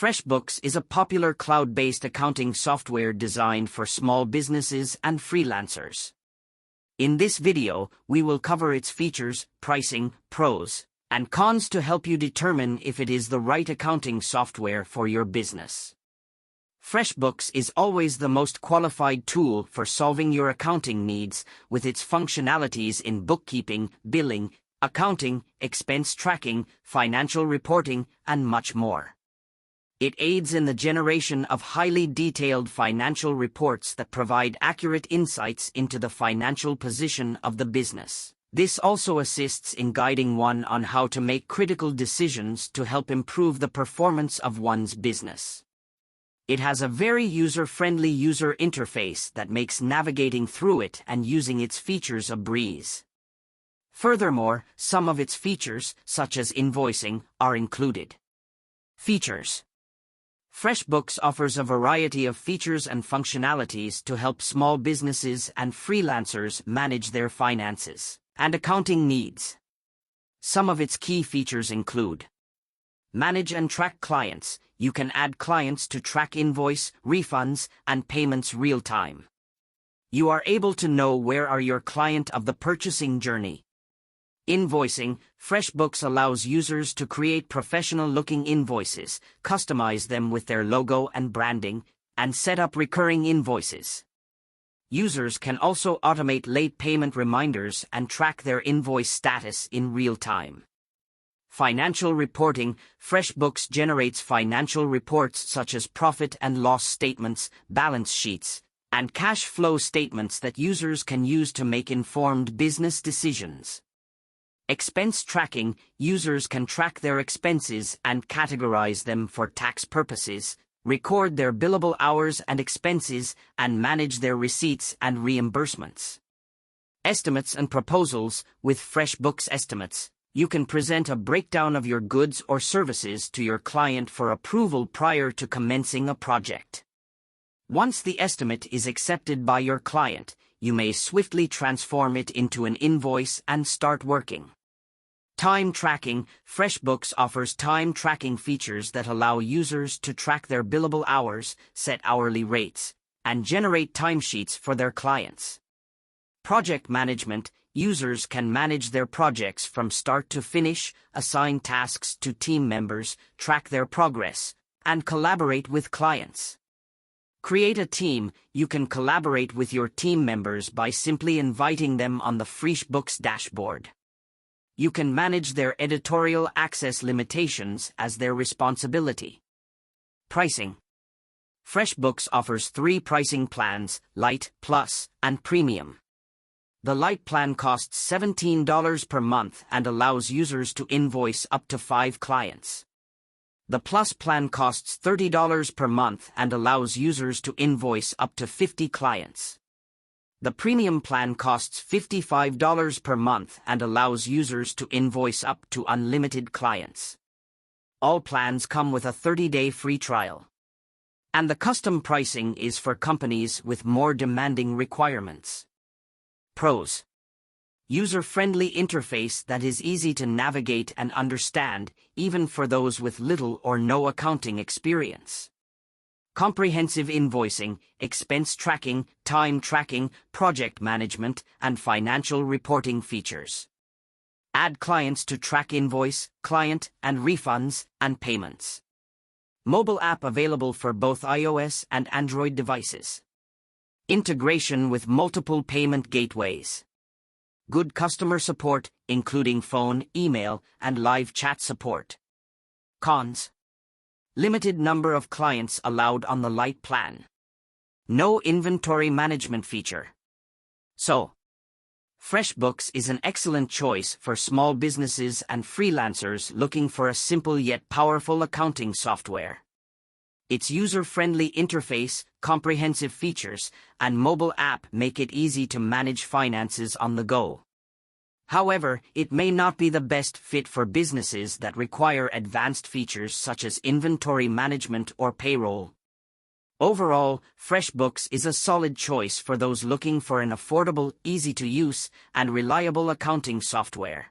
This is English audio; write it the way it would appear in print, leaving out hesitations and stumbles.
FreshBooks is a popular cloud-based accounting software designed for small businesses and freelancers. In this video, we will cover its features, pricing, pros, and cons to help you determine if it is the right accounting software for your business. FreshBooks is always the most qualified tool for solving your accounting needs with its functionalities in bookkeeping, billing, accounting, expense tracking, financial reporting, and much more. It aids in the generation of highly detailed financial reports that provide accurate insights into the financial position of the business. This also assists in guiding one on how to make critical decisions to help improve the performance of one's business. It has a very user-friendly user interface that makes navigating through it and using its features a breeze. Furthermore, some of its features, such as invoicing, are included. Features. FreshBooks offers a variety of features and functionalities to help small businesses and freelancers manage their finances and accounting needs. Some of its key features include: manage and track clients. You can add clients to track invoice, refunds, and payments real-time. You are able to know where are your client of the purchasing journey. Invoicing. FreshBooks allows users to create professional-looking invoices, customize them with their logo and branding, and set up recurring invoices. Users can also automate late payment reminders and track their invoice status in real time. Financial reporting. FreshBooks generates financial reports such as profit and loss statements, balance sheets, and cash flow statements that users can use to make informed business decisions. Expense tracking. Users can track their expenses and categorize them for tax purposes, record their billable hours and expenses, and manage their receipts and reimbursements. Estimates and proposals. With FreshBooks Estimates, you can present a breakdown of your goods or services to your client for approval prior to commencing a project. Once the estimate is accepted by your client, you may swiftly transform it into an invoice and start working. Time tracking. FreshBooks offers time tracking features that allow users to track their billable hours, set hourly rates, and generate timesheets for their clients. Project management. Users can manage their projects from start to finish, assign tasks to team members, track their progress, and collaborate with clients. Create a team. You can collaborate with your team members by simply inviting them on the FreshBooks dashboard. You can manage their editorial access limitations as their responsibility. Pricing. FreshBooks offers 3 pricing plans: Lite, Plus, and Premium. The Lite plan costs $17 per month and allows users to invoice up to 5 clients. The Plus plan costs $30 per month and allows users to invoice up to 50 clients. The Premium plan costs $55 per month and allows users to invoice up to unlimited clients. All plans come with a 30-day free trial. And the custom pricing is for companies with more demanding requirements. Pros. User-friendly interface that is easy to navigate and understand, even for those with little or no accounting experience. Comprehensive invoicing, expense tracking, time tracking, project management, and financial reporting features. Add clients to track invoice, client, and refunds, and payments. Mobile app available for both iOS and Android devices. Integration with multiple payment gateways. Good customer support, including phone, email, and live chat support. Cons. Limited number of clients allowed on the Lite plan. No inventory management feature. So, FreshBooks is an excellent choice for small businesses and freelancers looking for a simple yet powerful accounting software. Its user-friendly interface, comprehensive features, and mobile app make it easy to manage finances on the go. However, it may not be the best fit for businesses that require advanced features such as inventory management or payroll. Overall, FreshBooks is a solid choice for those looking for an affordable, easy-to-use, and reliable accounting software.